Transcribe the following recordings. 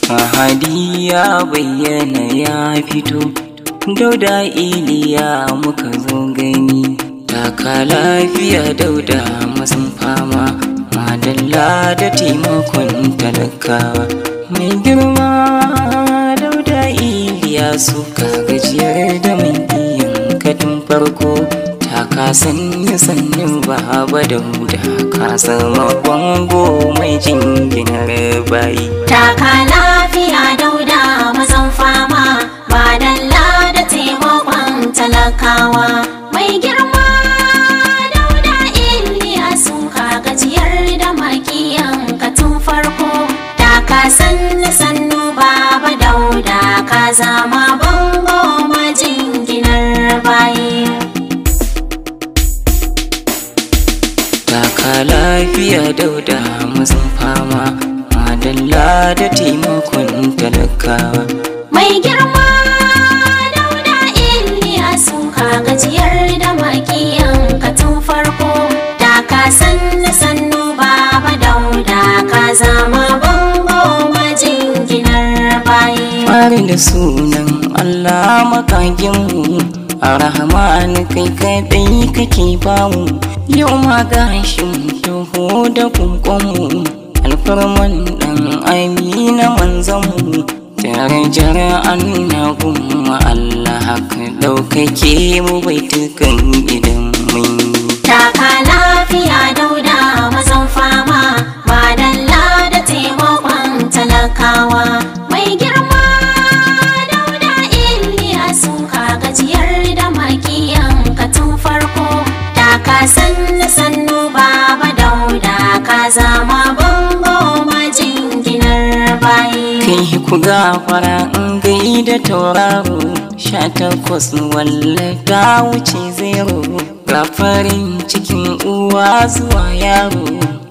Mahadi ya bayyana ya fito, Dauda Iliya muka zo gani. Taka lafiya Dauda masan fama, madalla da taimakon talakawa. Mai girma Dauda Iliya suka gajiyar da mai iyan katin farko. Taka sannu baba Dauda, ka zama bango mai jinginar bayi. Taka lafiya Dauda mazan fama, madalla da taimakon talakawa. Mai girma Dauda Iliya suka gajiyar da makiyan katun farko. Taka sannu baba Dauda, ka zama bango majinginar bayi. Taka lafiya Dauda mazan fama, madalla da taimakon talakawa. Mai girma Dauda Iliya suka gajiyar da makiyan katun farko. Taka sannu baba Dauda, ka zama bango majinginar bayi. Fari da sunan Allah makaginmu, Ar-Rahman kai kadai kake bamu. Yau ma gashin taho da kunkonmu, alfarman dan Amina manzanmu. Darajar annabin Allah ka ɗaukake mu baitukan idan mun yi. Taka lafiya Dauda mazan fama, madalla da taimakon talakawa. Mai girma Dauda Iliya suka gajiyar da makiyan katun farko. Taka sannu baba Dauda, ka zama bango majinginar bayi. Kai ku gafara in gaida tauraro, 18 walla ta wuce 0. Ga farin cikin uwa zuwa yaro,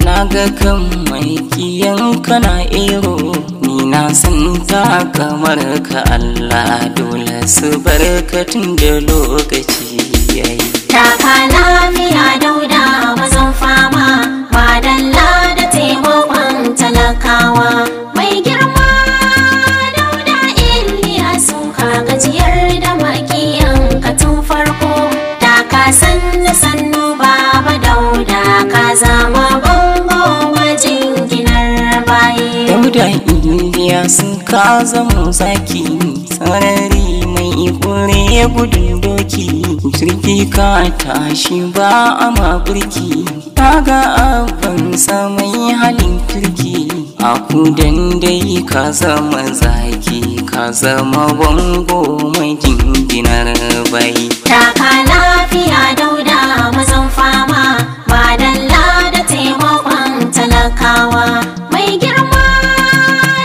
na ga kan mai kiyan kana ero. Ni na san ta kamar ka Allah, dole su barkatun da lokaci yayi. Taka lafiya Dauda mazan fama, madalla da taimakon talakawa. Mai girma Dauda Iliya suka gajiyar da makiyan katun farko. Taka sannu baba Dauda, ka zama bango majinginar bayi. Dauda Iliya sun ka zama zaki, sarari mai kure gudun doki. Jirgi ka tashi ba a maburki, kaga abin mai halin kirki. A kudan dai ka zama zaki, ka zama bango mai jinginar bai. Taka lafiya Dauda mazan fama, madalla da taimakon talakawa. Mai girma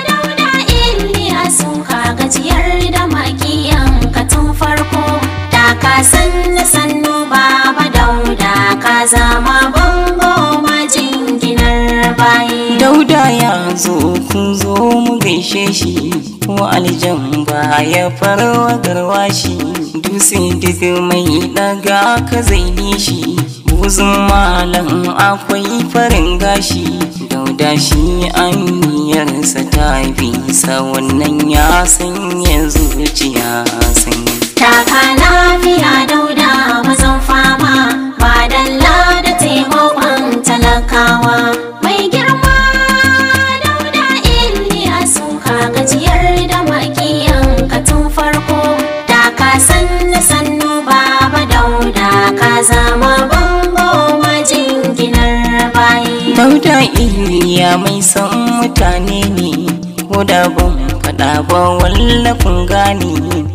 Dauda Iliya suka gajiyar da makiyan katun farko. Taka sannu baba Dauda, ka zama bango majinginar bayi. Dauda ya zo kun zo mu gaishe shi, ko aljan ba ya farwa garwashi. Dutse duk mai daga ka zaini shi, buzun malam akwai farin gashi. Dauda shi aniyarsa ta bisa, wannan ya sanya zuciya sanyi. Taka lafiya Dauda mazan fama, madalla da taimakon talakawa. Mai girma Dauda Iliya suka gajiyar da makiyan katun farko. Taka sannu baba Dauda, ka zama bango majinginar bayi. Dauda Iliya mai son mutane ne, ko da ban faɗa ba wallafin gane.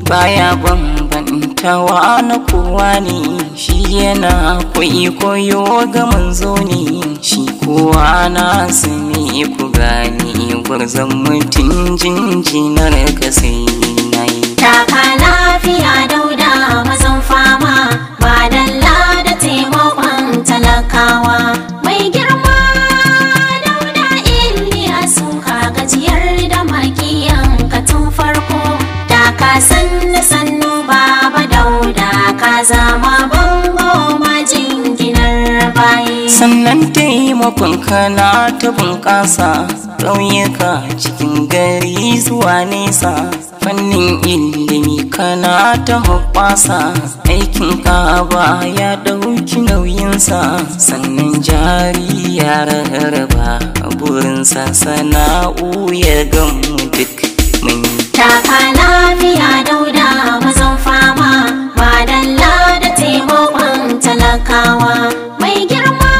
Baya bambantawa na kowa ne, shi yana koyo ga manzo ne. Shi kowa na sani ku gane, gwarzon mutum jinjinar ka sai na yi. Taka lafiya Dauda mazan fama, madalla da taimakon talakawa. Mai girma Dauda Iliya suka gajiyar da makiyan katun farko. Taka sannu baba Dauda, ka zama bango majinginar bayi. Sannan ta yi taimakon kana ta bunƙasa ƙauyuka cikin gari zuwa nesa. Fannin ilimi kana ta hoɓɓasa, aikin ka ba ya ɗauki nauyinsa. Sannan jari ya rarraba burinsa, sana'u ya gamu duk mun yi. Taka lafiya Dauda mazan fama, madalla da taimakon talakawa. Mai girma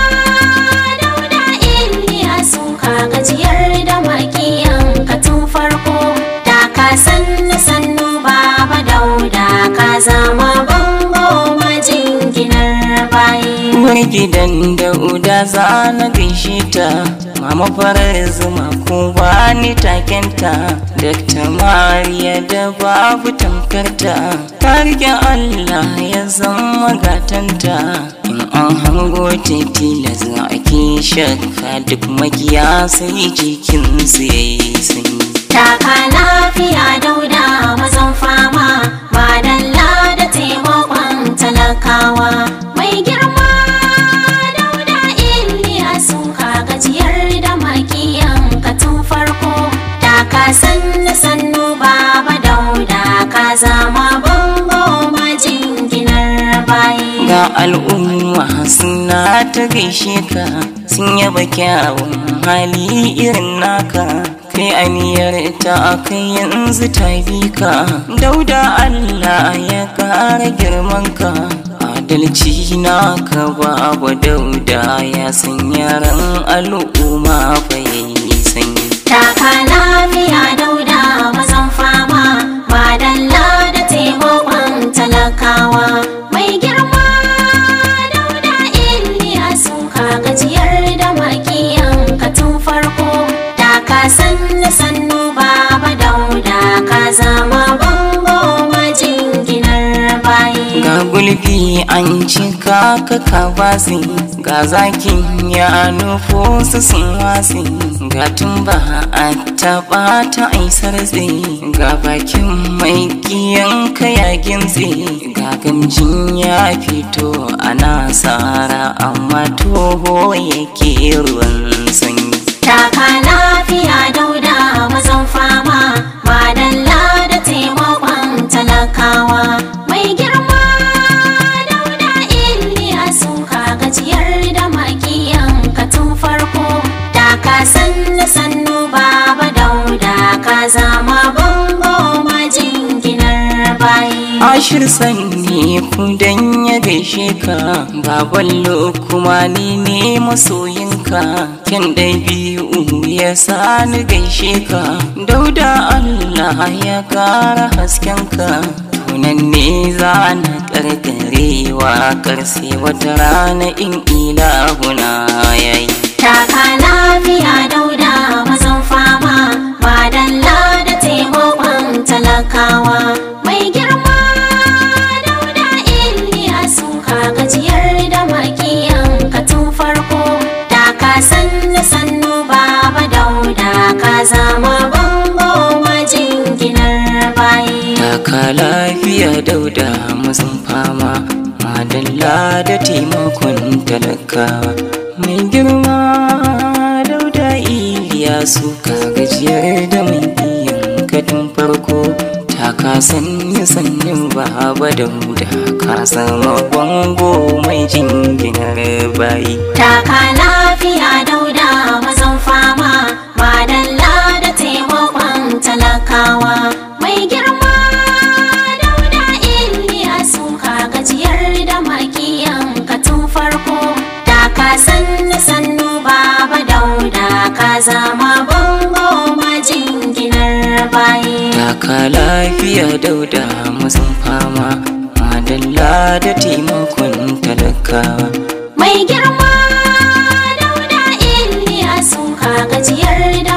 Dauda Iliyasu, ka gajiyar da makiyan ka tun farko. Taka sannu Baba Dauda, ka zama bango majinginar bayi. Uwar gidan Dauda za na gaishe ta, mama farar zuma ko ba ni takenta. Dakta Mariya da babu tamkarta, ta rike Allah ya zama gatanta. In an hango tilas ake shakka, duk makiya sai jikinsu yayi sanyi. Taka lafiya Dauda mazan fama, madalla da taimakon talakawa. Mai girma Dauda Iliyasu, ka gajiyar da makiyan ka tun farko. Taka sannu Baba Dauda, ka zama bango majinginar bayi. Ga al'umma suna ta gaishe ka, sun yaba kyawun hali irin naka. Kai aniyar ta kai yanzu ta bi ka, Dauda Allah ya kara girman ka. Adalci naka babu Dauda, ya sanya ran al'umma fa yayi sanyi. Taka lafiya Dauda mazan fama, madalla da taimakon talakawa. Mai girma Dauda Iliyasu, ka gajiyar da makiyan ka tun farko. Taka sannu Baba Dauda, ka zama bango majinginar bayi. Ga gulbi an cika ka basi, ga zakin ya nufo su sun wasi. Ga tumba a taɓa ta aisar tsaye, ga bakin mai kiyan ya gintse. Ga gamjin ya fito ana sara, amma toho yake ruwan sanyi. Taka lafiya Dauda mazan fama, madalla da taimakon talakawa. Mai girma Dauda Iliyasu, ka gajiyar da makiyan ka tun farko. Taka sannu Baba Dauda, ka zama bango majinginar bayi. Ashir sanni kudan ya gaishe ka, baballo kuma ni ne masoyinka. Kyan ɗabi'u ya sa ni gaishe ka, Dauda Allah ya kara haskenka. Tunan ne za na ƙarƙare waƙar, sai wata rana in ilahuna yayi. Taka lafiya Dauda mazan fama, madalla da taimakon talakawa. Mai girma Dauda Iliyasu, ka gajiyar da makiyan ka tun farko. Taka sannu Baba Dauda, ka zama bango majinginar bayi. Taka lafiya Dauda mazan fama, madalla da taimakon talakawa. Mai girma Dauda Iliyasu, ka gajiyar da makiyan ka tun farko. Taka sannu Baba Dauda, ka zama bango mai jinginar bayi. Taka lafiya Dauda mazan fama, madalla da taimakon talakawa. Mai girma Dauda Iliyasu, ka gajiyar da makiyan ka tun farko. Taka sannu Baba Dauda, ka zama bango majinginar bayi. Taka lafiya Dauda mazan fama, madalla da taimakon talakawa. Mai girma Dauda Iliyasu, ka gajiyar da